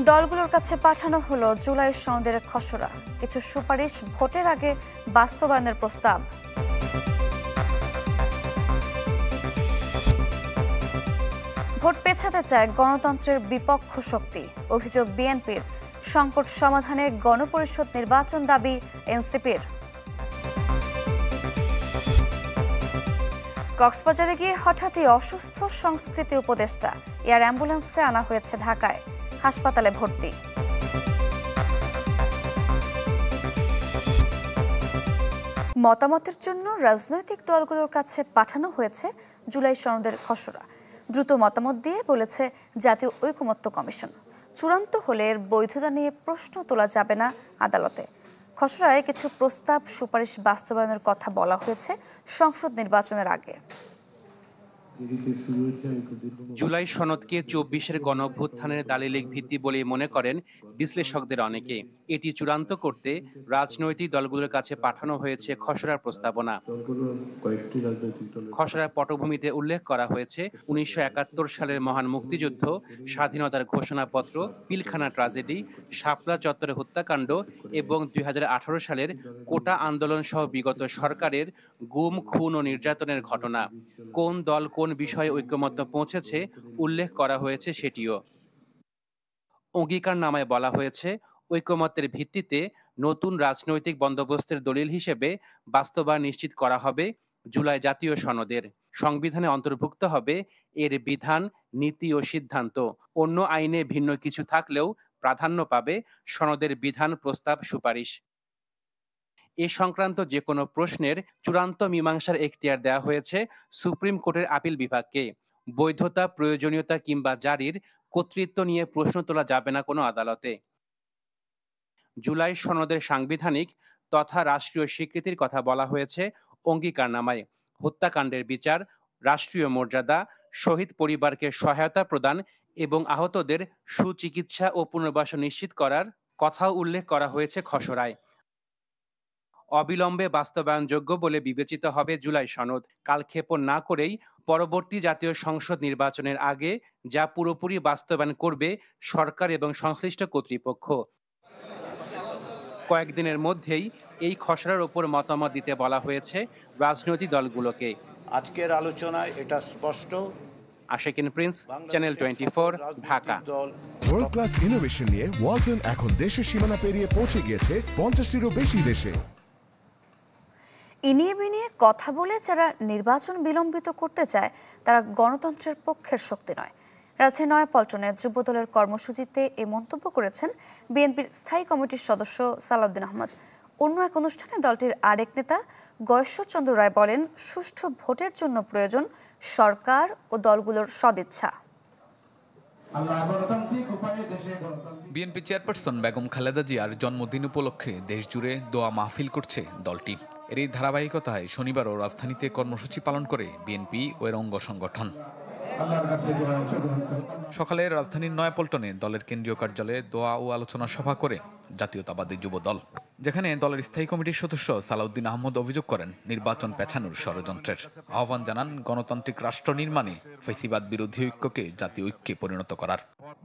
দলগুলোর কাছে পাঠানো হলো জুলাই সনদের খসড়া, কিছু সুপারিশ ভোটের আগে বাস্তবায়নের প্রস্তাব। ভোট পেছাতে চায় গণতন্ত্রের বিপক্ষ শক্তি, অভিযোগ বিএনপির। সংকট সমাধানে গণপরিষদ নির্বাচন দাবি এনসিপির। কক্সবাজারে গিয়ে হঠাৎই অসুস্থ সংস্কৃতি উপদেষ্টা, এয়ার অ্যাম্বুলেন্সে আনা হয়েছে ঢাকায়, হাসপাতালে ভর্তি। মতামতের জন্য রাজনৈতিক দলগুলোর কাছে পাঠানো হয়েছে জুলাই সনদের খসড়া। দ্রুত মতামত দিয়ে বলেছে জাতীয় ঐকমত্য কমিশন। চূড়ান্ত হলে এর বৈধতা নিয়ে প্রশ্ন তোলা যাবে না আদালতে। খসড়ায় কিছু প্রস্তাব সুপারিশ বাস্তবায়নের কথা বলা হয়েছে সংসদ নির্বাচনের আগে। জুলাই সনদকে ২৪-এর গণঅভ্যুত্থানের দালিলিক ভিত্তি বলে মনে করেন বিশ্লেষকদের অনেকে। এটি চূড়ান্ত করতে রাজনৈতিক দলগুলোর কাছে পাঠানো হয়েছে খসড়ার প্রস্তাবনা। খসড়ার পটভূমিতে উল্লেখ করা হয়েছে ১৯৭১ সালের মহান মুক্তিযুদ্ধ, স্বাধীনতার ঘোষণাপত্র, পিলখানা ট্র্যাজেডি, শাপলা চত্বরে হত্যাকাণ্ড এবং ২০১৮ সালের কোটা আন্দোলন সহ বিগত সরকারের গুম, খুন ও নির্যাতনের ঘটনা। কোন দল কোন বিষয়ে ঐকমত্য পৌঁছেছে উল্লেখ করা হয়েছে সেটিও। অঙ্গীকারনামায় বলা হয়েছে ঐকমত্যের ভিত্তিতে নতুন রাজনৈতিক বন্দোবস্তের দলিল হিসেবে বাস্তবায়ন নিশ্চিত করা হবে জুলাই জাতীয় সনদের। সংবিধানে অন্তর্ভুক্ত হবে এর বিধান, নীতি ও সিদ্ধান্ত। অন্য আইনে ভিন্ন কিছু থাকলেও প্রাধান্য পাবে সনদের বিধান, প্রস্তাব, সুপারিশ। এ সংক্রান্ত যে কোনো প্রশ্নের চূড়ান্ত মীমাংসার এখতিয়ার দেওয়া হয়েছে সুপ্রিম কোর্টের আপিল বিভাগকে। বৈধতা, প্রয়োজনীয়তা কিংবা জারির কর্তৃত্ব নিয়ে প্রশ্ন তোলা যাবে না কোনো আদালতে। জুলাই সনদের সাংবিধানিক তথা রাষ্ট্রীয় স্বীকৃতির কথা বলা হয়েছে অঙ্গীকারনামায়। হত্যাকাণ্ডের বিচার, রাষ্ট্রীয় মর্যাদা, শহীদ পরিবারকে সহায়তা প্রদান এবং আহতদের সুচিকিৎসা ও পুনর্বাসন নিশ্চিত করার কথাও উল্লেখ করা হয়েছে খসড়ায়। অবিলম্বে বাস্তবায়নযোগ্য বলে বিবেচিত হবে জুলাই সনদ। কালক্ষেপণ না করেই পরবর্তী জাতীয় সংসদ নির্বাচনের আগে যা পুরোপুরি বাস্তবায়ন করবে সরকার এবং সংশ্লিষ্ট কর্তৃপক্ষ। কয়েকদিনের মধ্যেই এই খসড়ার ওপর মতামত দিতে বলা হয়েছে রাজনৈতিক দলগুলোকে। আজকের আলোচনায় এটা স্পষ্ট। Ashikin Prince, channel 24, Dhaka. World class innovation নিয়ে ওয়ালটন এখন দেশের সীমানা পেরিয়ে পৌঁছে গিয়েছে ৫০টিরও বেশি দেশে। ইনিয়ে বিনিয়ে কথা বলে যারা নির্বাচন বিলম্বিত করতে চায় তারা গণতন্ত্রের পক্ষের শক্তি নয়। রাজধানীর নয়াপল্টনে যুবদলের কর্মসূচিতে এ মন্তব্য করেছেন বিএনপির স্থায়ী কমিটির সদস্য সালাউদ্দিন আহমদ। অন্য এক অনুষ্ঠানে দলটির আরেক নেতা গয়েশ্বরচন্দ্র রায় বলেন, সুষ্ঠু ভোটের জন্য প্রয়োজন সরকার ও দলগুলোর সদিচ্ছা। বিএনপি চেয়ারপারসন বেগম খালেদা জিয়ার জন্মদিন উপলক্ষে দেশজুড়ে দোয়া মাহফিল করছে দলটি। এরই ধারাবাহিকতায় শনিবারও রাজধানীতে কর্মসূচি পালন করে বিএনপি ও এর অঙ্গ সংগঠন। সকালে রাজধানীর নয়াপল্টনে দলের কেন্দ্রীয় কার্যালয়ে দোয়া ও আলোচনা সভা করে জাতীয়তাবাদী যুব দল, যেখানে দলের স্থায়ী কমিটির সদস্য সালাউদ্দিন আহমদ অভিযোগ করেন নির্বাচন পেছানোর ষড়যন্ত্রের। আহ্বান জানান গণতান্ত্রিক রাষ্ট্র নির্মাণে ফ্যাসিবাদ বিরোধী ঐক্যকে জাতীয় ঐক্যে পরিণত করার।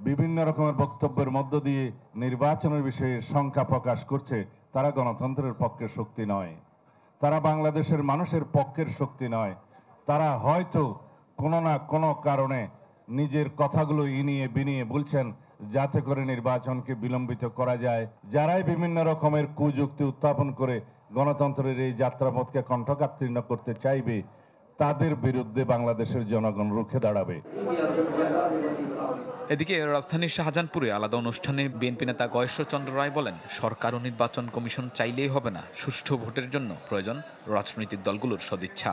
বিভিন্ন রকমের বক্তব্যের মধ্য দিয়ে নির্বাচনের বিষয়ে শঙ্কা প্রকাশ করছে। তারা গণতন্ত্রের পক্ষের শক্তি নয়, তারা বাংলাদেশের মানুষের পক্ষের শক্তি নয়। তারা হয়তো কোনো না কোনো কারণে নিজের কথাগুলো ইনিয়ে বিনিয়ে বলছেন যাতে করে নির্বাচনকে বিলম্বিত করা যায়। যারাই বিভিন্ন রকমের কুযুক্তি উত্থাপন করে গণতন্ত্রের এই যাত্রাপথকে কণ্ঠকাকীর্ণ করতে চাইবে, তাদের বিরুদ্ধে বাংলাদেশের জনগণ রুখে দাঁড়াবে। এদিকে রাজধানীর শাহজাহানপুরে আলাদা অনুষ্ঠানে বিএনপি নেতা গয়েশ্বরচন্দ্র রায় বলেন, সরকার ও নির্বাচন কমিশন চাইলেই হবে না, সুষ্ঠু ভোটের জন্য প্রয়োজন রাজনৈতিক দলগুলোর সদিচ্ছা।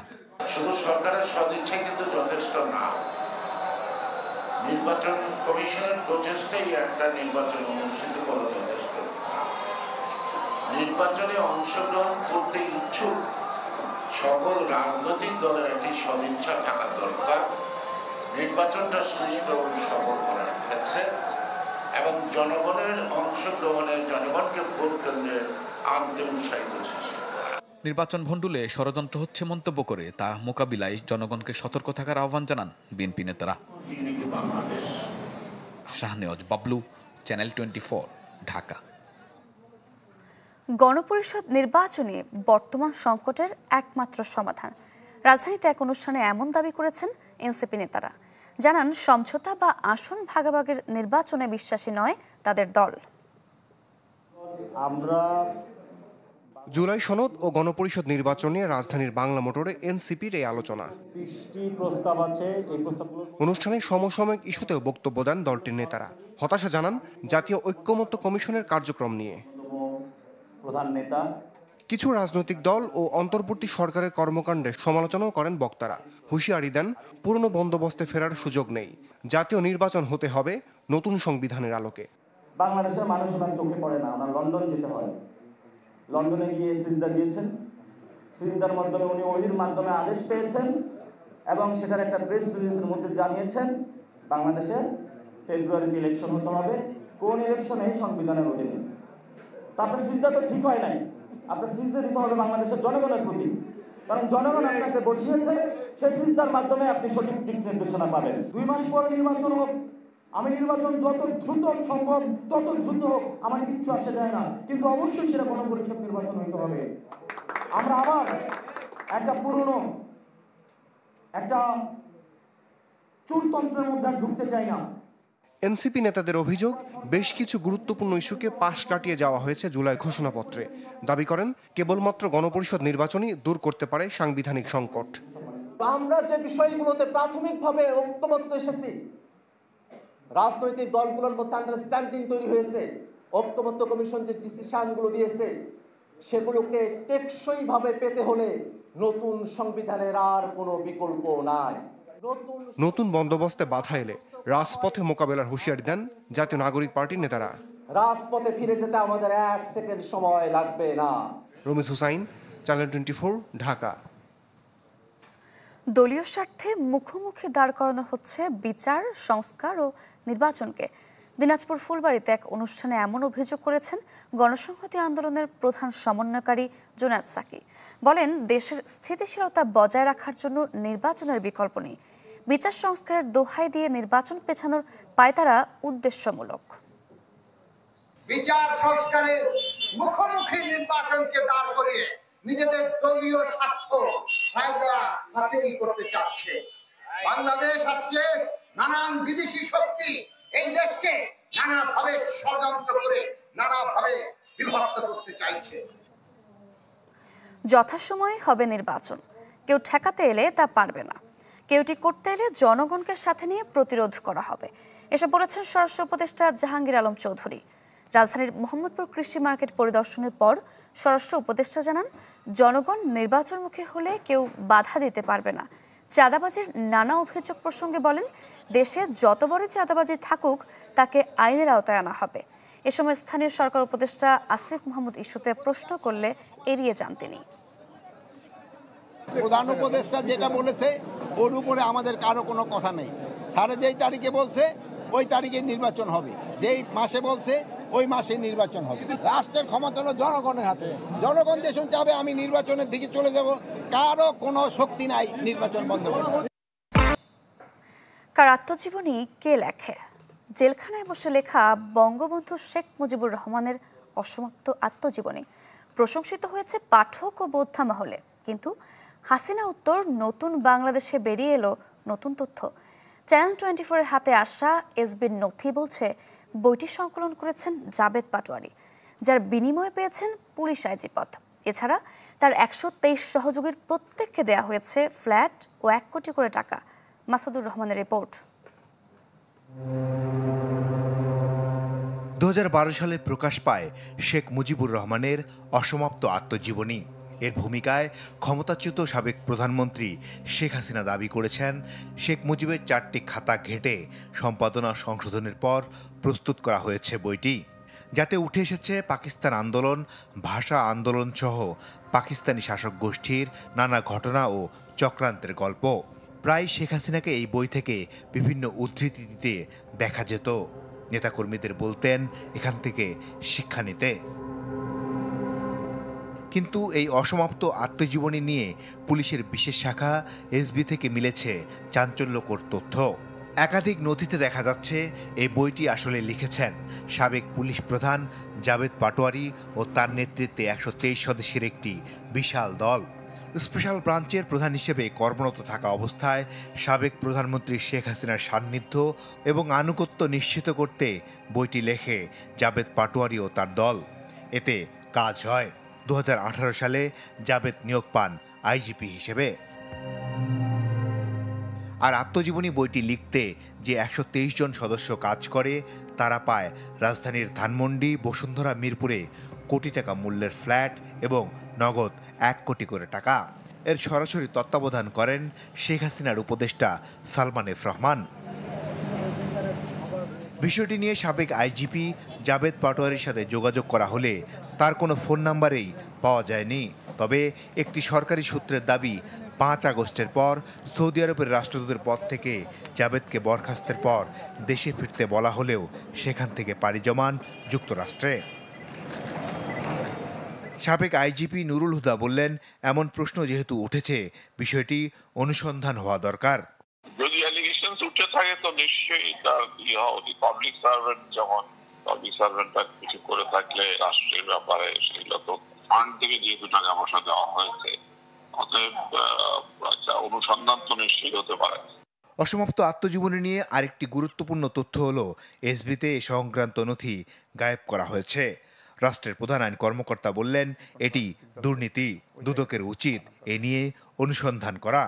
শুধু সরকারের সদিচ্ছা কিন্তু যথেষ্ট না, নির্বাচন কমিশনের প্রচেষ্টাই একটা নির্বাচন অনুষ্ঠিত করা যথেষ্ট। নির্বাচনে অংশগ্রহণ করতে ইচ্ছুক সকল রাজনৈতিক দলের একটি সদিচ্ছা থাকা দরকার নির্বাচনটা সুষ্ঠু এবং সফল করার ক্ষেত্রে, এবং জনগণের অংশগ্রহণে জনগণকে ভোট কেন্দ্রে আনতে উৎসাহিত সৃষ্টি করা। নির্বাচন ভণ্ডুলে ষড়যন্ত্র হচ্ছে মন্তব্য করে তা মোকাবিলায় জনগণকে সতর্ক থাকার আহ্বান জানান বিএনপি নেতারা। শাহনেওয়াজ বাবলু, চ্যানেল 24, ঢাকা। গণপরিষদ নির্বাচনে বর্তমান সংকটের একমাত্র সমাধান। রাজধানীতে এক অনুষ্ঠানে এমন দাবি করেছেন এনসিপি নেতারা। জানান, সমঝোতা বা আসন ভাগাভাগির নির্বাচনে বিশ্বাসী নয় তাদের দল। জুলাই সনদ ও গণপরিষদ নির্বাচন নিয়ে রাজধানীর বাংলা মোটরে এনসিপির এই আলোচনা। অনুষ্ঠানে সমসাময়িক ইস্যুতেও বক্তব্য দেন দলটির নেতারা। হতাশা জানান জাতীয় ঐক্যমত্য কমিশনের কার্যক্রম নিয়ে। কিছু রাজনৈতিক দল ও অন্তর্বর্তী সরকারের কর্মকাণ্ডে সমালোচনাও করেন বক্তারা। হুঁশিয়ারি দেন, পুরনো বন্দোবস্তে ফেরার সুযোগ নেই, জাতীয় নির্বাচন হতে হবে নতুন সংবিধানের আলোকে। বাংলাদেশের মানুষ ওনার চোখে পড়ে না, ওনার লন্ডন যেতে হয়। লন্ডনে গিয়ে সিজদা দিয়েছেন, সিজদার মাধ্যমে উনি ওহির মাধ্যমে আদেশ পেয়েছেন এবং সেটার একটা প্রেস রিলিজের মধ্যে জানিয়েছেন বাংলাদেশে ফেব্রুয়ারিতে ইলেকশন হতে হবে, কোন ইলেকশন এই সংবিধানের অধীনে। তারপরে সিজদা তো ঠিক হয় নাই, আপনার সিজদা দিতে হবে বাংলাদেশের জনগণের প্রতি, কারণ জনগণ আপনাকে বসিয়েছে, সেই সিজদার মাধ্যমে আপনি সঠিক দিক নির্দেশনা পাবেন। 2 মাস পর নির্বাচন হোক, আমি নির্বাচন যত দ্রুত সম্ভব তত দ্রুত হোক, আমার কিচ্ছু আসে যায় না, কিন্তু অবশ্যই সেটা গণপরিষদ নির্বাচন হইতে হবে। আমরা আবার একটা পুরনো একটা চুরতন্ত্রের মধ্যে ঢুকতে চাই না। এনসিপি নেতাদের অভিযোগ, বেশ কিছু গুরুত্বপূর্ণ ইস্যুকে পাশ কাটিয়ে যাওয়া হয়েছে জুলাই ঘোষণাপত্রে। দাবি করেন, কেবলমাত্র গণপরিষদ নির্বাচনই দূর করতে পারে সাংবিধানিক সংকট। আমরা যে বিষয়গুলোতে প্রাথমিকভাবে ঐক্যমত্য এসেছি, রাজনৈতিক দলগুলোর মধ্যে আন্ডারস্ট্যান্ডিং তৈরি হয়েছে, ঐক্যমত্য কমিশন যে ডিসিশনগুলো দিয়েছে সেগুলোকে টেকসইভাবে পেতে হলে নতুন সংবিধানের আর কোনো বিকল্প নাই। নতুন বন্দোবস্তে বাধা এলে রাজপথে মোকাবেলার হুঁশিয়ারি দেন জাতীয় নাগরিক পার্টির নেতারা। রাজপথে ফিরে যেতে আমাদের 1 সেকেন্ড সময় লাগবে না। রমিজ হুসাইন, চ্যানেল 24, ঢাকা। দলীয় স্বার্থে মুখোমুখি দাঁড় করানো হচ্ছে বিচার, সংস্কার ও নির্বাচনকে। দিনাজপুর ফুলবাড়িতে এক অনুষ্ঠানে এমন অভিযোগ করেছেন গণসংহতি আন্দোলনের প্রধান সমন্বয়কারী জুনায়েদ সাকি। বলেন, দেশের স্থিতিশীলতা বজায় রাখার জন্য নির্বাচনের বিকল্প নেই। বিচার সংস্কারের দোহাই দিয়ে নির্বাচন পেছানোর পায়তারা উদ্দেশ্যমূলক। বিচার সংস্কারের মুখোমুখি নির্বাচনকে দাঁড় করিয়ে নিজেদের দলীয় স্বার্থ ফায়দা হাসিল করতে চাচ্ছে বাংলাদেশ। আজকে নানান বিদেশি শক্তি এই দেশকে নানাভাবে ষড়যন্ত্র করে নানাভাবে বিভক্ত করতে চাইছে। যথাসময়ে হবে নির্বাচন, কেউ ঠেকাতে এলে তা পারবে না, কেউটি করতে এলে জনগণকে সাথে নিয়ে প্রতিরোধ করা হবে, এসব বলেছেন স্বরাষ্ট্র উপদেষ্টা জাহাঙ্গীর আলম চৌধুরী। রাজধানীর মোহাম্মদপুর কৃষি মার্কেট পরিদর্শনের পর স্বরাষ্ট্র উপদেষ্টা জানান, জনগণ নির্বাচনমুখী হলে কেউ বাধা দিতে পারবে না। চাঁদাবাজির নানা অভিযোগ প্রসঙ্গে বলেন, দেশে যত বড় চাঁদাবাজি থাকুক তাকে আইনের আওতায় আনা হবে। এ সময় স্থানীয় সরকার উপদেষ্টা আসিফ মাহমুদ ইস্যুতে প্রশ্ন করলে এড়িয়ে যান তিনি। প্রধান উপদেষ্টা যেটা বলেছে ওর উপরে আমাদের কারো কোনো কথা নেই। স্যার যেই তারিখে বলছে ওই তারিখে নির্বাচন হবে, যেই মাসে বলছে ওই মাসে নির্বাচন হবে। রাষ্ট্রের ক্ষমতা হলো জনগণের হাতে। জনগণ যেসব চাবে আমি নির্বাচনের দিকে চলে যাব, কারো কোনো শক্তি নাই নির্বাচন বন্ধ করবে। কার আত্মজীবনী কে লেখে? জেলখানায় বসে লেখা বঙ্গবন্ধু শেখ মুজিবুর রহমানের অসমাপ্ত আত্মজীবনী প্রশংসিত হয়েছে পাঠক ও বোদ্ধা মহলে। কিন্তু হাসিনা উত্তর নতুন বাংলাদেশে বেরিয়ে এলো নতুন তথ্য। চ্যানেল 24 এর হাতে আসা এসবির নথি বলছে, বইটি সংকলন করেছেন জাবেদ পাটোয়ারি, যার বিনিময়ে পেয়েছেন পুলিশ আইজি পদ। এছাড়া তার 123 সহযোগীর প্রত্যেককে দেয়া হয়েছে ফ্ল্যাট ও 1 কোটি করে টাকা। মাসুদুর রহমানের রিপোর্ট। 2012 সালে প্রকাশ পায় শেখ মুজিবুর রহমানের অসমাপ্ত আত্মজীবনী। এর ভূমিকায় ক্ষমতাচ্যুত সাবেক প্রধানমন্ত্রী শেখ হাসিনা দাবি করেছেন, শেখ মুজিবের 4টি খাতা ঘেঁটে সম্পাদনা সংশোধনের পর প্রস্তুত করা হয়েছে বইটি, যাতে উঠে এসেছে পাকিস্তান আন্দোলন, ভাষা আন্দোলন সহ পাকিস্তানি শাসক গোষ্ঠীর নানা ঘটনা ও চক্রান্তের গল্প। প্রায় শেখ হাসিনাকে এই বই থেকে বিভিন্ন উদ্ধৃতি দিতে দেখা যেত। নেতাকর্মীদের বলতেন এখান থেকে শিক্ষা নিতে। কিন্তু এই অসমাপ্ত আত্মজীবনী নিয়ে পুলিশের বিশেষ শাখা এসবি থেকে মিলেছে চাঞ্চল্যকর তথ্য। একাধিক নথিতে দেখা যাচ্ছে এই বইটি আসলে লিখেছেন সাবেক পুলিশ প্রধান জাবেদ পাটোয়ারি ও তার নেতৃত্বে 123 সদস্যের একটি বিশাল দল। স্পেশাল ব্রাঞ্চের প্রধান হিসেবে কর্মরত থাকা অবস্থায় সাবেক প্রধানমন্ত্রী শেখ হাসিনার সান্নিধ্য এবং আনুগত্য নিশ্চিত করতে বইটি লেখে জাবেদ পাটোয়ারি ও তার দল। এতে কাজ হয়। 2018 সালে জাবেদ নিয়োগ পান আইজিপি হিসেবে। আর আত্মজীবনী বইটি লিখতে যে 123 জন সদস্য কাজ করে তারা পায় রাজধানীর ধানমন্ডি, বসুন্ধরা, মিরপুরে কোটি টাকা মূল্যের ফ্ল্যাট এবং নগদ 1 কোটি করে টাকা। এর সরাসরি তত্ত্বাবধান করেন শেখ হাসিনার উপদেষ্টা সালমান এফ রহমান। বিষয়টি নিয়ে সাবেক আইজিপি জাবেদ পাটোয়ারির সাথে যোগাযোগ করা হলে তার কোনো ফোন নাম্বারেই পাওয়া যায়নি। তবে একটি সরকারি সূত্রের দাবি 5 আগস্টের পর সৌদি আরবের রাষ্ট্রদূতের পদ থেকে জাবেদকে বরখাস্তের পর দেশে ফিরতে বলা হলেও সেখান থেকে পাড়ি জমান যুক্তরাষ্ট্রে। সাবেক আইজিপি নুরুল হুদা বললেন, এমন প্রশ্ন যেহেতু উঠেছে বিষয়টি অনুসন্ধান হওয়া দরকার। যদি অ্যালিগেশনস উঠে থাকে তো নিশ্চয়ই তার পাবলিক সার্ভেন্ট, যখন পাবলিক সার্ভেন্টটা কিছু করে থাকলে রাষ্ট্রের ব্যাপারে সেগুলো তো ফান্ড থেকে যেহেতু টাকা পয়সা দেওয়া হয়েছে, অতএব অনুসন্ধান তো নিশ্চয়ই হতে পারে। অসমাপ্ত আত্মজীবনী নিয়ে আরেকটি গুরুত্বপূর্ণ তথ্য হলো এসবিতে এ সংক্রান্ত নথি গায়েব করা হয়েছে। রাষ্ট্রের প্রধান আইন কর্মকর্তা বললেন, এটি দুর্নীতি, দুদকের উচিত এ নিয়ে অনুসন্ধান করা।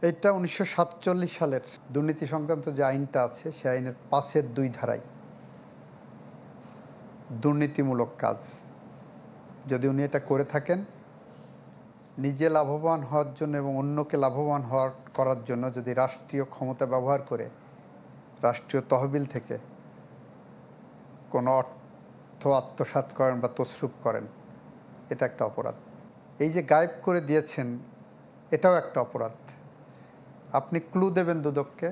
এটা 1947 সালের দুর্নীতি সংক্রান্ত যে আইনটা আছে সে আইনের 5-এর 2 ধারায় দুর্নীতিমূলক কাজ যদি উনি এটা করে থাকেন নিজে লাভবান হওয়ার জন্য এবং অন্যকে লাভবান করার জন্য, যদি রাষ্ট্রীয় ক্ষমতা ব্যবহার করে রাষ্ট্রীয় তহবিল থেকে কোনো অর্থ আত্মসাৎ করেন বা তছরূপ করেন, এটা একটা অপরাধ। এই যে গায়েব করে দিয়েছেন এটাও একটা অপরাধ। আপনি ক্লু দেবেন দুদককে,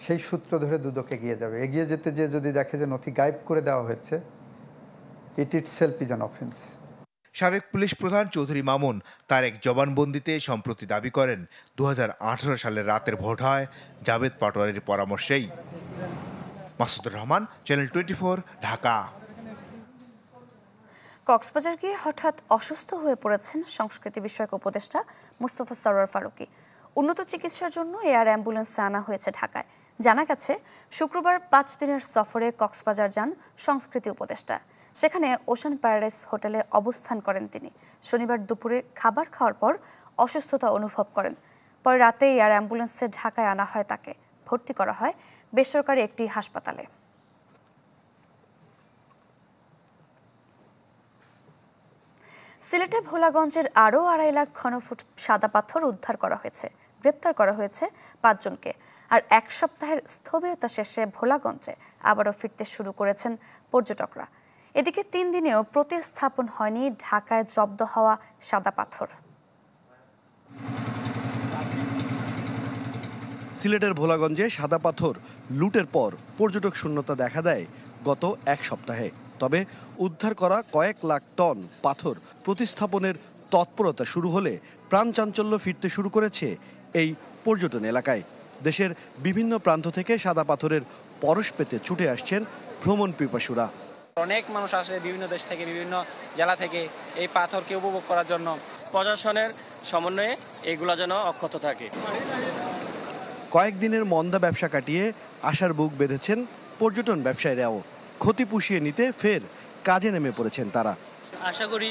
সেই সূত্র ধরে দুদক এগিয়ে যাবে। এগিয়ে যেতে যে যদি দেখে যে নথি গায়েব করে দেওয়া হয়েছে, ইট ইটসেলফ ইজ অ্যান অফেন্স। সাবেক পুলিশ প্রধান চৌধুরী মামুন তার এক জবানবন্দিতে সম্প্রতি দাবি করেন 2018 সালের রাতের ভোট হয় জাবেদ পাটোয়ারির পরামর্শেই। মাসুদুর রহমান, চ্যানেল 24, ঢাকা। কক্সবাজার গিয়ে হঠাৎ অসুস্থ হয়ে পড়েছেন সংস্কৃতি বিষয়ক উপদেষ্টা মুস্তফা সরোয়ার ফারুকী। উন্নত চিকিৎসার জন্য এয়ার অ্যাম্বুলেন্সে আনা হয়েছে ঢাকায়। জানা গেছে শুক্রবার 5 দিনের সফরে কক্সবাজার যান সংস্কৃতি উপদেষ্টা। সেখানে ওশান প্যারাডাইস হোটেলে অবস্থান করেন তিনি। শনিবার দুপুরে খাবার খাওয়ার পর অসুস্থতা অনুভব করেন। পরে রাতে এয়ার অ্যাম্বুলেন্সে ঢাকায় আনা হয়, তাকে ভর্তি করা হয় বেসরকারি একটি হাসপাতালে। সিলেটে ভোলাগঞ্জের আরও 2.5 লাখ ঘনফুট সাদা পাথর উদ্ধার করা হয়েছে। গ্রেপ্তার করা হয়েছে 5 জনকে। আর 1 সপ্তাহের স্থবিরতা শেষে ভোলাগঞ্জে আবারও ফিরতে শুরু করেছেন পর্যটকরা। এদিকে 3 দিনেও প্রতিস্থাপন হয়নি ঢাকায় জব্দ হওয়া সাদা পাথর। সিলেটের ভোলাগঞ্জে সাদা পাথর লুটের পর পর্যটক শূন্যতা দেখা দেয় গত 1 সপ্তাহে। তবে উদ্ধার করা কয়েক লাখ টন পাথর প্রতিস্থাপনের তৎপরতা শুরু হলে প্রাণচাঞ্চল্য ফিরতে শুরু করেছে এই পর্যটন এলাকায়। দেশের বিভিন্ন প্রান্ত থেকে সাদা পাথরের পরশ পেতে ছুটে আসছেন ভ্রমণ পিপাসুরা। অনেক মানুষ আসে বিভিন্ন দেশ থেকে, বিভিন্ন জেলা থেকে এই পাথরকে উপভোগ করার জন্য। প্রশাসনের সমন্বয়ে এগুলো যেন অক্ষত থাকে। কয়েকদিনের মন্দা ব্যবসা কাটিয়ে আশার বুক বেঁধেছেন পর্যটন ব্যবসায়ীরাও। ক্ষতি পুষিয়ে নিতে ফের কাজে নেমে পড়েছেন তারা। আশা করি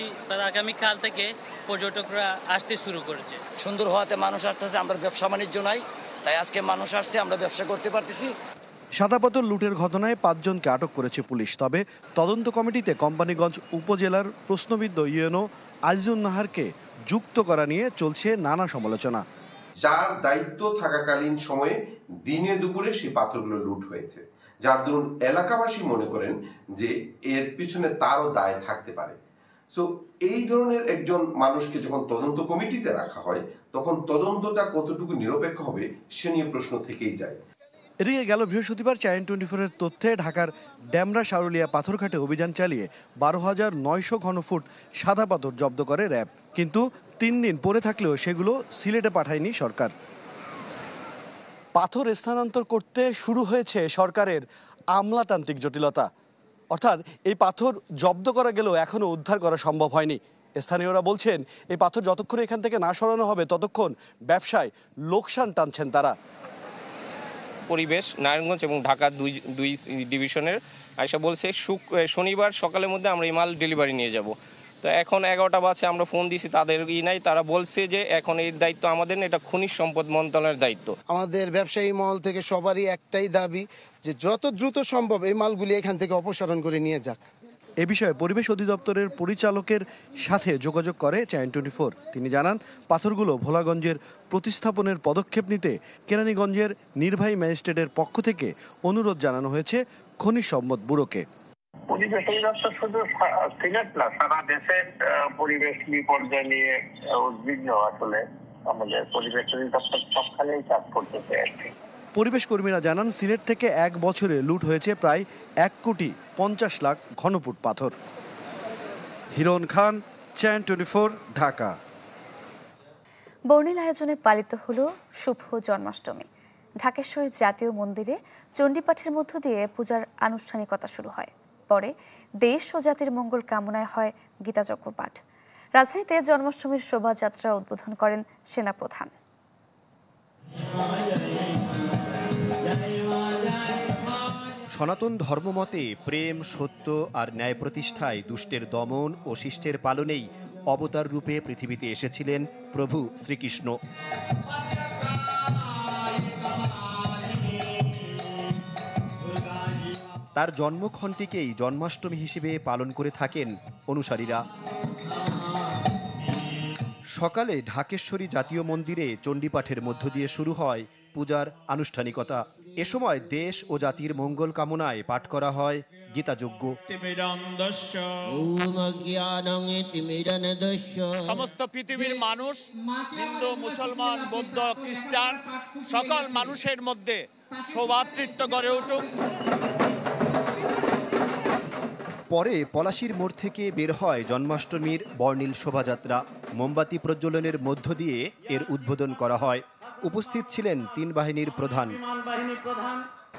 আগামীকাল থেকে পর্যটকরা আসতে শুরু করেছে। সুন্দর হওয়াতে মানুষ আসতেছে, আমরা ব্যবসা বাণিজ্য নাই, তাই আজকে মানুষ আসছে, আমরা ব্যবসা করতে পারতেছি। সাদা পাথর লুটের ঘটনায় 5 জনকে আটক করেছে পুলিশ। তবে তদন্ত কমিটিতে কোম্পানীগঞ্জ উপজেলার প্রশ্নবিদ্ধ ইউএনও আজিজুন নাহারকে যুক্ত করা নিয়ে চলছে নানা সমালোচনা। যার দায়িত্ব থাকাকালীন সময়ে দিনে দুপুরে সেই পাথরগুলো লুট হয়েছে, যার দরুন এলাকাবাসী মনে করেন যে এর পিছনে তারও দায় থাকতে পারে। সো এই ধরনের একজন মানুষকে যখন তদন্ত কমিটিতে রাখা হয় তখন তদন্তটা কতটুকু নিরপেক্ষ হবে সে নিয়ে প্রশ্ন থেকেই যায়। এদিকে গেল বৃহস্পতিবার চ্যানেল 24-এর তথ্যে ঢাকার ড্যামরা শারুলিয়া পাথরঘাটে অভিযান চালিয়ে 12,900 ঘনফুট সাদা পাথর জব্দ করে র্যাব। কিন্তু 3 দিন পরে থাকলেও সেগুলো সিলেটে পাঠায়নি সরকার। পাথর স্থানান্তর করতে শুরু হয়েছে সরকারের আমলাতান্ত্রিক জটিলতা। অর্থাৎ এই পাথর জব্দ করা গেলেও এখনও উদ্ধার করা সম্ভব হয়নি। স্থানীয়রা বলছেন এই পাথর যতক্ষণ এখান থেকে না সরানো হবে ততক্ষণ ব্যবসায় লোকসান টানছেন তারা। পরিবেশ নারায়ণগঞ্জ এবং ঢাকা দুই ডিভিশনের আইসা বলছে শনিবার সকালের মধ্যে আমরা এই মাল ডেলিভারি নিয়ে যাব। তো এখন 11টা বাজে, আমরা ফোন দিয়েছি, তাদের নাই। তারা বলছে যে এখন এই দায়িত্ব আমাদের না, এটা খনিজ সম্পদ মন্ত্রণালয়ের দায়িত্ব। আমাদের ব্যবসায়ী মহল থেকে সবারই একটাই দাবি যে যত দ্রুত সম্ভব এই মালগুলি এখান থেকে অপসারণ করে নিয়ে যাক। এ বিষয়ে পরিবেশ অধিদপ্তরের পরিচালকের সাথে যোগাযোগ করে চ্যানেল 24। তিনি জানান পাথরগুলো ভোলাগঞ্জের প্রতিস্থাপনের পদক্ষেপ নিতে কেরানীগঞ্জের নির্বাহী ম্যাজিস্ট্রেটের পক্ষ থেকে অনুরোধ জানানো হয়েছে খনিজ সম্পদ ব্যুরোকে। পরিবেশ অধিদপ্তর শুধু সিলেট না, সারা দেশের পরিবেশ বিপর্যয় নিয়ে উদ্বিগ্ন। আসলে আমাদের পরিবেশ অধিদপ্তর সবখানেই কাজ করতেছে আর কি। পরিবেশ কর্মীরা জানান সিলেট থেকে এক বছরে লুট হয়েছে প্রায় 1,50,00,000 ঘনফুট পাথর। হিরণ খান, চ্যানেল 24, ঢাকা। বর্ণিল আয়োজনে পালিত হলো শুভ জন্মাষ্টমী। ঢাকেশ্বরী জাতীয় মন্দিরে চণ্ডীপাঠের মধ্য দিয়ে পূজার আনুষ্ঠানিকতা শুরু হয়। পরে দেশ ও জাতির মঙ্গল কামনায় হয় গীতাযজ্ঞ পাঠ। রাজধানীতে জন্মাষ্টমীর শোভাযাত্রা উদ্বোধন করেন সেনাপ্রধান। সনাতন ধর্মমতে প্রেম, সত্য আর ন্যায় প্রতিষ্ঠায় দুষ্টের দমন ও শিষ্টের পালনেই অবতার রূপে পৃথিবীতে এসেছিলেন প্রভু শ্রীকৃষ্ণ। তার জন্মক্ষণটিকেই জন্মাষ্টমী হিসেবে পালন করে থাকেন অনুসারীরা। সকালে ঢাকেশ্বরী জাতীয় মন্দিরে চণ্ডীপাঠের মধ্য দিয়ে শুরু হয় পূজার আনুষ্ঠানিকতা। এ সময় দেশ ও জাতির মঙ্গল কামনায় পাঠ করা হয় গীতাযজ্ঞ। সমস্ত পৃথিবীর মানুষ, হিন্দু, মুসলমান, বৌদ্ধ, খ্রিস্টান, সকল মানুষের মধ্যে সৌভ্রাতৃত্ব গড়ে উঠুক। পরে পলাশীর মোড় থেকে বের হয় জন্মাষ্টমীর বর্ণিল শোভাযাত্রা। মোমবাতি প্রজ্বলনের মধ্য দিয়ে এর উদ্বোধন করা হয়। উপস্থিত ছিলেন 3 বাহিনীর প্রধান।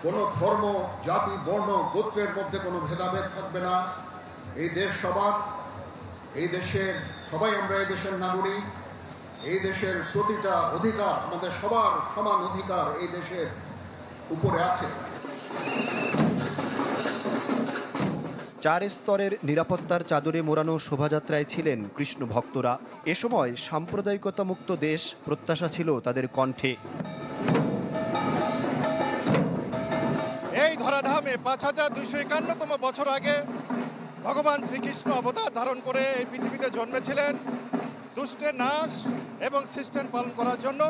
কোনো ধর্ম, জাতি, বর্ণ, গোত্রের মধ্যে কোনো ভেদাভেদ থাকবে না। এই দেশ সবার, এই দেশের সবাই আমরা এই দেশের নাগরিক। এই দেশের প্রতিটা অধিকার, আমাদের সবার সমান অধিকার এই দেশের উপরে আছে। 4 স্তরের নিরাপত্তার চাদরে মোড়ানো শোভাযাত্রায় ছিলেন কৃষ্ণ ভক্তরা। এ সময় সাম্প্রদায়িকতা মুক্ত দেশ প্রত্যাশা ছিল তাদের কণ্ঠে। এই ধরাধামে 5251তম বছর আগে ভগবান শ্রীকৃষ্ণ অবতার ধারণ করে এই পৃথিবীতে জন্মেছিলেন দুষ্টের নাশ এবং শিষ্টের পালন করার জন্য।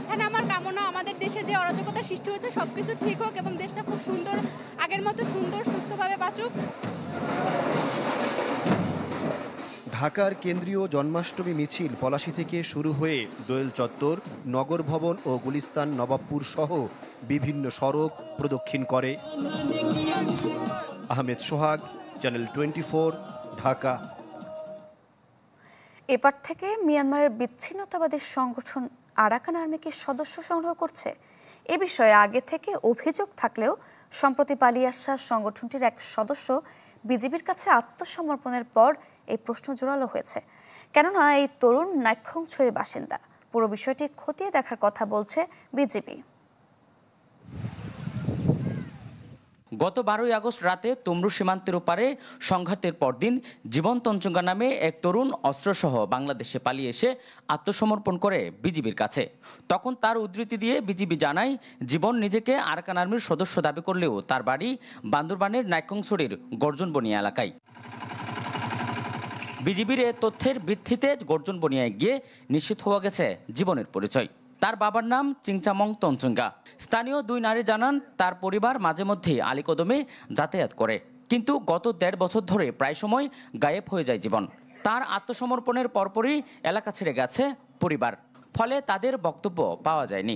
এখানে আমার কামনা আমাদের দেশে যে অরাজকতা সৃষ্টি হয়েছে সবকিছু ঠিক হোক এবং দেশটা খুব সুন্দর, আগের মতো সুন্দর সুস্থভাবে বাঁচুক। ঢাকার কেন্দ্রীয় জন্মাষ্টমী মিছিল পলাশী থেকে শুরু হয়ে দোয়েল চত্বর, নগর ভবন ও গুলিস্তান নবাবপুর সহ বিভিন্ন সড়ক প্রদক্ষিণ করে। আহমেদ সোহাগ, চ্যানেল 24, ঢাকা। এপার থেকে মিয়ানমারের বিচ্ছিন্নতাবাদী সংগঠন আরাকান আর্মিকে সদস্য সংগ্রহ করছে। এ বিষয়ে আগে থেকে অভিযোগ থাকলেও সম্প্রতি পালিয়ে আসা সংগঠনটির এক সদস্য বিজিবির কাছে আত্মসমর্পণের পর এই প্রশ্ন জোরালো হয়েছে। কেননা এই তরুণ নাইক্ষ্যংছড়ির বাসিন্দা। পুরো বিষয়টি খতিয়ে দেখার কথা বলছে বিজিবি। গত 12ই আগস্ট রাতে তমরু সীমান্তের ওপারে সংঘাতের পরদিন জীবন তঞ্চঙ্গা নামে এক তরুণ অস্ত্রসহ বাংলাদেশে পালিয়ে এসে আত্মসমর্পণ করে বিজিবির কাছে। তখন তার উদ্ধৃতি দিয়ে বিজিবি জানায়, জীবন নিজেকে আরাকান আর্মির সদস্য দাবি করলেও তার বাড়ি বান্দরবানের নাইক্ষ্যংছড়ির গর্জনবনিয়া এলাকায়। বিজিবির এ তথ্যের ভিত্তিতে গর্জনবনিয়ায় গিয়ে নিশ্চিত হওয়া গেছে জীবনের পরিচয়। তার বাবার নাম চিংচামং তঞ্চঙ্গা। স্থানীয় 2 নারী জানান তার পরিবার মাঝে মধ্যেই আলীকদমে যাতায়াত করে, কিন্তু গত 1.5 বছর ধরে প্রায় সময় গায়েব হয়ে যায় জীবন। তার আত্মসমর্পণের পরপরই এলাকা ছেড়ে গেছে পরিবার, ফলে তাদের বক্তব্য পাওয়া যায়নি।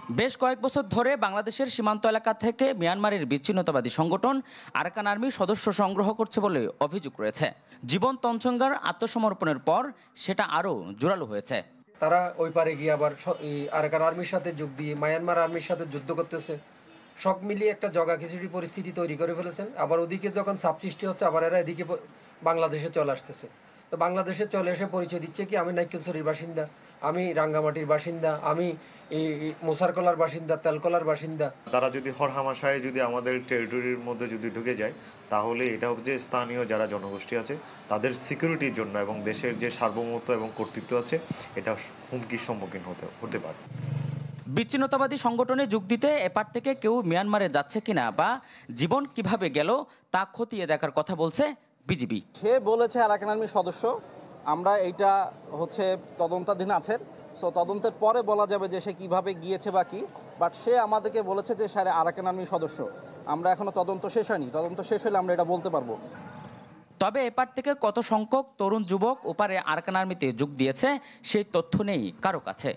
বেশ কয়েক বছর ধরে বাংলাদেশের সীমান্ত এলাকা থেকে মিয়ানমারের বিচ্ছিন্নতাবাদী সংগঠন আরাকান আর্মির সদস্য সংগ্রহ করছে বলে অভিযোগ রয়েছে। জীবন তঞ্চঙ্গার আত্মসমর্পণের পর সেটা আরও জোরালো হয়েছে। তারা ওই পারে গিয়ে আবার আরাকান আর্মির সাথে যোগ দিয়ে মায়ানমার আর্মির সাথে যুদ্ধ করতেছে। সব মিলিয়ে একটা জগা খিচুড়ি পরিস্থিতি তৈরি করে ফেলেছেন। আবার ওদিকে যখন চাপ সৃষ্টি হচ্ছে আবার এরা এদিকে বাংলাদেশে চলে আসতেছে। তো বাংলাদেশে চলে এসে পরিচয় দিচ্ছে কি আমি নাইক্যছড়ির বাসিন্দা, আমি রাঙ্গামাটির বাসিন্দা, আমি এই মোসারকলার বাসিন্দা, তেলকলার বাসিন্দা। তারা যদি হরহামাশায় যদি আমাদের টেরিটরির মধ্যে যদি ঢুকে যায় তাহলে এটা হচ্ছে স্থানীয় যারা জনগোষ্ঠী আছে তাদের সিকিউরিটির জন্য এবং দেশের যে সার্বভৌমত্ব এবং কর্তৃত্ব আছে এটা হুমকির সম্মুখীন হতে পারে। বিচ্ছিন্নতাবাদী সংগঠনে যোগ দিতে এপার থেকে কেউ মিয়ানমারে যাচ্ছে কিনা বা জীবন কিভাবে গেল তা খতিয়ে দেখার কথা বলছে বিজিবি। সে বলেছে আরাকান আর্মির সদস্য, আমরা এইটা হচ্ছে তদন্তাধীন আছে, সো তদন্তের পরে বলা যাবে যে সে কিভাবে গিয়েছে বা কি, বাট সে আমাদেরকে বলেছে যে সে আরাকান আর্মির সদস্য। আমরা এখনো তদন্ত শেষ হয়নি, তদন্ত শেষ হলে আমরা এটা বলতে পারবো। তবে এপার থেকে কত সংখ্যক তরুণ যুবক ওপারে আরাকান আর্মিতে যোগ দিয়েছে সেই তথ্য নেই কারো কাছে।